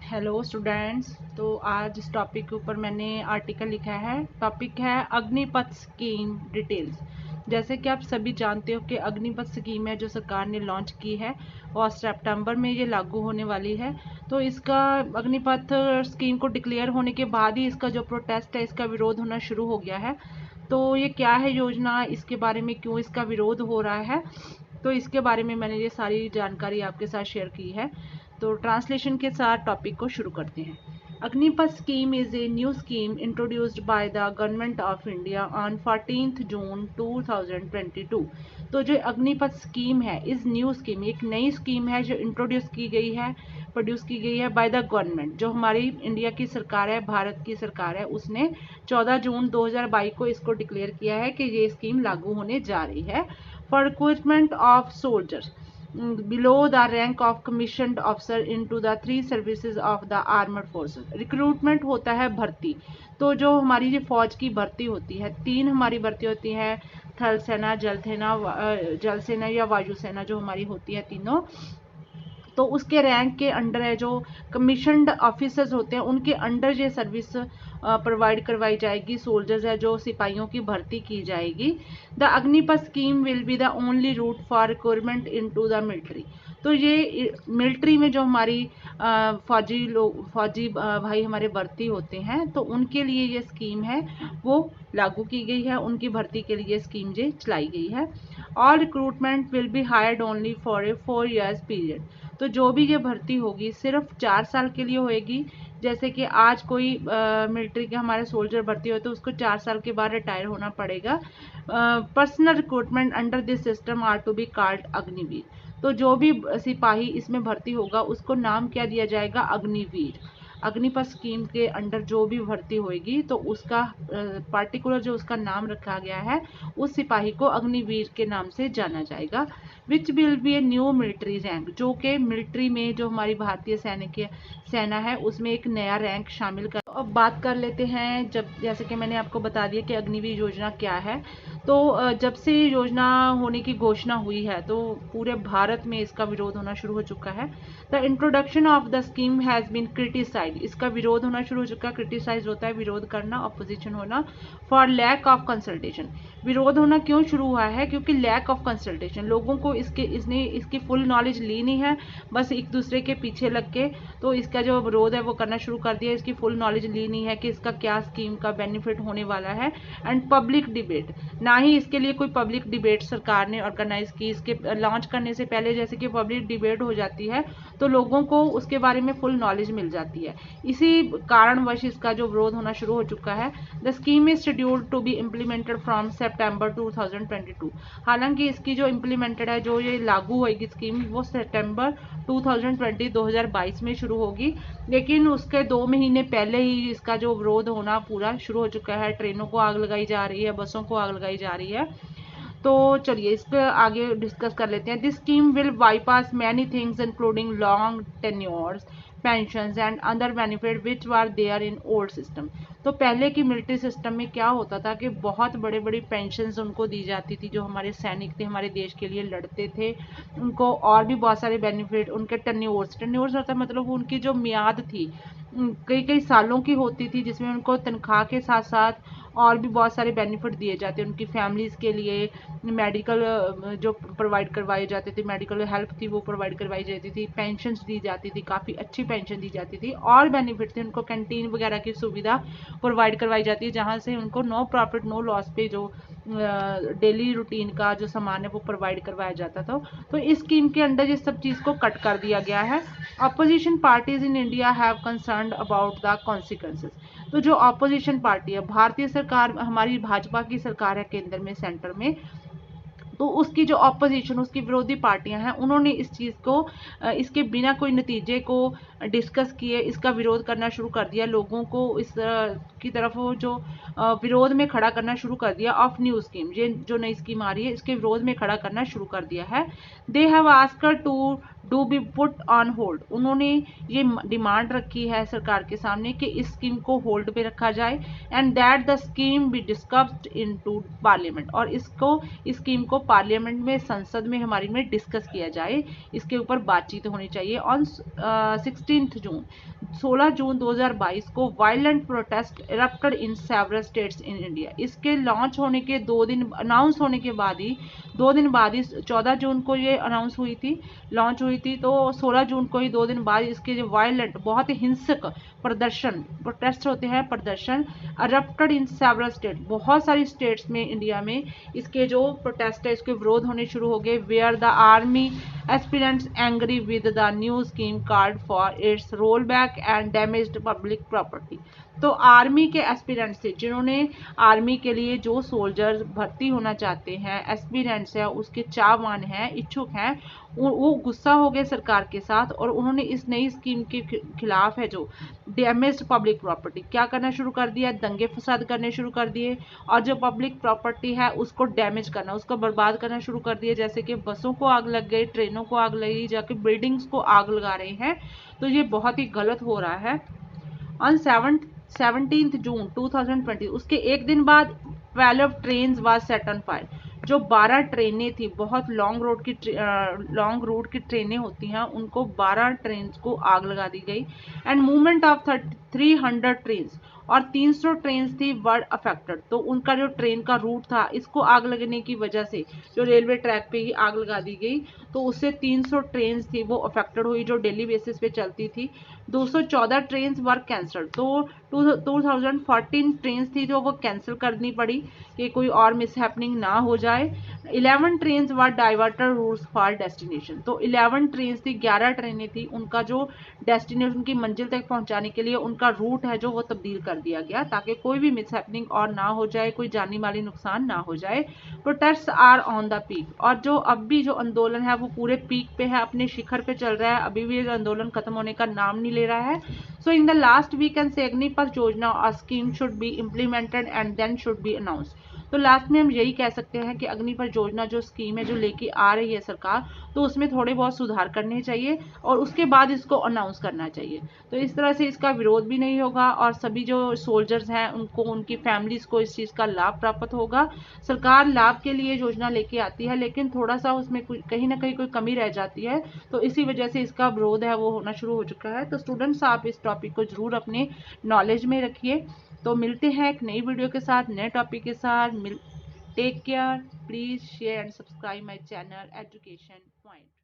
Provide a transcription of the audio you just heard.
Hello students. तो आज इस टॉपिक के ऊपर मैंने आर्टिकल लिखा है। टॉपिक है अग्निपथ स्कीम डिटेल्स। जैसे कि आप सभी जानते हो कि अग्निपथ स्कीम है जो सरकार ने लॉन्च की है और सितंबर में ये लागू होने वाली है। तो इसका अग्निपथ स्कीम को डिक्लेयर होने के बाद ही इसका जो प्रोटेस्ट है, इसका विरोध होना शुरू हो गया है। तो ये क्या है योजना, इसके बारे में क्यों इसका विरोध हो रहा है, तो इसके बारे में मैंने ये सारी जानकारी आपके साथ शेयर की है। तो ट्रांसलेशन के साथ टॉपिक को शुरू करते हैं। Agnipath scheme is a new scheme introduced by the government of India on 14 June 2022। तो जो अग्निपथ स्कीम है, इस न्यू स्कीम, एक नई स्कीम है जो इंट्रोड्यूस की गई है, प्रोड्यूस की गई है बाय द गवर्नमेंट, जो हमारी इंडिया की सरकार है, भारत की सरकार है, उसने 14 जून 2022 को इसको डिक्लेयर किया है कि ये स्कीम लागू होने जा रही है for recruitment of soldiers below the rank of commissioned officer into the three services of the armed forces। Recruitment होता है भर्ती। तो जो हमारी ये फौज की भर्ती होती है, तीन हमारी भर्ती होती है, थल सेना, जल सेना या वायु सेना, जो हमारी होती है तीनों। तो उसके रैंक के अंडर है, जो कमीशनड ऑफिसर्स होते हैं उनके अंडर ये सर्विस प्रोवाइड करवाई जाएगी। सोल्जर्स है जो सिपाहियों की भर्ती की जाएगी। The Agnipath scheme will be the only route for recruitment into the military. तो ये मिलिट्री में जो हमारी फौजी भाई हमारे भर्ती होते हैं, तो उनके लिए ये स्कीम है वो लागू की गई है। उनकी भर्ती के लिए स्कीम ये चलाई गई है। All recruitment will be hired only for a 4 years period. तो जो भी ये भर्ती होगी सिर्फ 4 साल के लिए होएगी। जैसे कि आज कोई मिलिट्री के हमारे सोल्जर भर्ती हो तो उसको 4 साल के बाद रिटायर होना पड़ेगा। Personnel recruitment under this system are to be called Agniveer. तो जो भी सिपाही इसमें भर्ती होगा उसको नाम क्या दिया जाएगा, अग्निवीर। अग्निपथ स्कीम के अंडर जो भी भर्ती होएगी तो उसका पार्टिकुलर जो उसका नाम रखा गया है, उस सिपाही को अग्निवीर के नाम से जाना जाएगा। Which will be a new military rank, जो कि मिलिट्री में जो हमारी भारतीय सेना है उसमें एक नया रैंक शामिल कर। अब बात कर लेते हैं, जैसे कि मैंने आपको बता दिया कि अग्निवीर योजना क्या है। तो जब से योजना होने की घोषणा हुई है तो पूरे भारत में इसका विरोध होना शुरू हो चुका है। The introduction of the scheme has been criticise, इसका विरोध होना शुरू हो चुका है। क्रिटिसाइज होता है विरोध करना, अपोजिशन होना। फॉर लैक ऑफ कंसल्टेशन, विरोध होना क्यों शुरू हुआ है, क्योंकि लैक ऑफ कंसल्टेशन, लोगों को इसने इसकी फुल नॉलेज ली नहीं है, बस एक दूसरे के पीछे लग के तो इसका जो विरोध है वो करना शुरू कर दिया। इसकी फुल नॉलेज ली नहीं है कि इसका क्या स्कीम का बेनिफिट होने वाला है। एंड पब्लिक डिबेट, ना ही इसके लिए कोई पब्लिक डिबेट सरकार ने ऑर्गेनाइज की। इसके लॉन्च करने से पहले जैसे कि पब्लिक डिबेट हो जाती है तो लोगों को उसके बारे में फुल नॉलेज मिल जाती है। इसी कारणवश इसका जो विरोध होना शुरू हो चुका है। The scheme is scheduled to be implemented from September 2022। हालांकि इसकी जो इम्प्लीमेंटेड है, जो ये लागू होगी स्कीम, वो सितंबर 2022 में शुरू होगी। लेकिन उसके 2 महीने पहले ही इसका जो विरोध होना पूरा शुरू हो चुका है। ट्रेनों को आग लगाई जा रही है, बसों को आग लगाई जा रही है। तो चलिए इस पर आगे डिस्कस कर लेते हैं। This scheme will bypass many things including long tenures, pensions and other benefit which were there in old system. तो पहले की मिलिट्री सिस्टम में क्या होता था कि बहुत बड़े बड़ी पेंशंस उनको दी जाती थी, जो हमारे सैनिक थे, हमारे देश के लिए लड़ते थे, उनको और भी बहुत सारे बेनिफिट। उनके टेन्योर्स होता है मतलब उनकी जो मियाद थी कई कई सालों की होती थी, जिसमें उनको तनख्वाह के साथ साथ और भी बहुत सारे बेनिफिट दिए जाते हैं। उनकी फैमिलीज़ के लिए मेडिकल जो प्रोवाइड करवाए जाते थे, मेडिकल हेल्प थी वो प्रोवाइड करवाई जाती थी, पेंशन्स दी जाती थी, काफ़ी अच्छी पेंशन दी जाती थी, और बेनिफिट थे। उनको कैंटीन वगैरह की सुविधा प्रोवाइड करवाई जाती है, जहाँ से उनको नो प्रॉफिट नो लॉस पे जो डेली रूटीन का जो सामान है वो प्रोवाइड करवाया जाता था। तो इस स्कीम के अंडर ये सब चीज़ को कट कर दिया गया है। Opposition parties in India have concern about the consequences. तो जो अपोजिशन पार्टी है, भारतीय सरकार, हमारी भाजपा की सरकार है केंद्र में, सेंटर में, तो उसकी जो ऑपोजिशन, उसकी विरोधी पार्टियां हैं, उन्होंने इस चीज़ को इसके बिना कोई नतीजे को डिस्कस किए इसका विरोध करना शुरू कर दिया। लोगों को इस की तरफ वो जो विरोध में खड़ा करना शुरू कर दिया ऑफ न्यू स्कीम, ये जो नई स्कीम आ रही है इसके विरोध में खड़ा करना शुरू कर दिया है। They have asked to do be put on hold. उन्होंने ये डिमांड रखी है सरकार के सामने कि इस स्कीम को होल्ड पे रखा जाए and that the scheme be discussed into parliament, और इस स्कीम को पार्लियामेंट में, संसद में हमारी में डिस्कस किया जाए, इसके ऊपर बातचीत होनी चाहिए। ऑन 16 जून 2022 को violent protest erupted in several states in India. इसके लॉन्च होने के 2 दिन, अनाउंस होने के बाद ही 2 दिन बाद ही, 14 जून को ये अनाउंस हुई थी, लॉन्च हुई थी, तो 16 जून को ही 2 दिन बाद इसके जो वायलेंट, बहुत ही हिंसक प्रदर्शन, प्रोटेस्ट होते हैं, प्रदर्शन, अरप्टेड इन सेवरल स्टेट, बहुत सारी स्टेट्स में इंडिया में इसके जो प्रोटेस्ट है इसके विरोध होने शुरू हो गए। Where the army aspirants angry with the new scheme called for its roll back and damaged public property. तो आर्मी के एस्पिरेंट्स थे, जिन्होंने आर्मी के लिए जो सोल्जर्स भर्ती होना चाहते हैं, एस्पिरेंट्स है, उसके चाहवान हैं, इच्छुक हैं, वो गुस्सा हो गए सरकार के साथ और उन्होंने इस नई स्कीम के खिलाफ है जो डैमेज्ड पब्लिक प्रॉपर्टी, क्या करना शुरू कर दिया, दंगे फसाद करने शुरू कर दिए और जो पब्लिक प्रॉपर्टी है उसको डैमेज करना, उसको बर्बाद करना शुरू कर दिए। जैसे कि बसों को आग लग गई, ट्रेनों को आग लगी, जाके बिल्डिंग्स को आग लगा रहे हैं। तो ये बहुत ही गलत हो रहा है। ऑन 17 जून 2020, उसके एक दिन बाद 12 train was set on fire. जो 12 ट्रेनें थी, बहुत लॉन्ग रूट की ट्रेनें होती हैं, उनको 12 ट्रेन को आग लगा दी गई एंड मूवमेंट ऑफ 300 ट्रेन और 300 ट्रेन थी वर अफेक्टेड। तो उनका जो ट्रेन का रूट था, इसको आग लगने की वजह से जो रेलवे ट्रैक पे ही आग लगा दी गई, तो उससे 300 ट्रेन थी वो अफेक्टेड हुई, जो डेली बेसिस पे चलती थी। 214 ट्रेन वर कैंसल, तो 2014 ट्रेन थी जो वो कैंसिल करनी पड़ी कि कोई और मिसहैपनिंग ना हो जाए। 11 train were diverted routes for destination, तो 11 ट्रेन थी, 11 ट्रेनें थी, उनका जो डेस्टिनेशन की मंजिल तक पहुंचाने के लिए उनका रूट है जो वो तब्दील कर दिया गया, ताकि कोई भी मिसहैपनिंग और ना हो जाए, कोई जानी माली नुकसान ना हो जाए। Protest are on the peak, और जो अब भी जो आंदोलन है वो पूरे पीक पे है, अपने शिखर पे चल रहा है, अभी भी आंदोलन खत्म होने का नाम नहीं ले रहा है। So in the last we can say Agnipath Yojana और scheme should be implemented and then should be announce. तो लास्ट में हम यही कह सकते हैं कि अग्निपथ योजना जो स्कीम है जो लेके आ रही है सरकार, तो उसमें थोड़े बहुत सुधार करने चाहिए और उसके बाद इसको अनाउंस करना चाहिए। तो इस तरह से इसका विरोध भी नहीं होगा और सभी जो सोल्जर्स हैं उनको, उनकी फैमिलीज को इस चीज़ का लाभ प्राप्त होगा। सरकार लाभ के लिए योजना लेके आती है, लेकिन थोड़ा सा उसमें कहीं ना कहीं कोई कमी रह जाती है, तो इसी वजह से इसका विरोध है वो होना शुरू हो चुका है। तो स्टूडेंट्स, आप इस टॉपिक को जरूर अपने नॉलेज में रखिए। तो मिलते हैं एक नई वीडियो के साथ, नए टॉपिक के साथ। Take care, please share and subscribe my channel education point.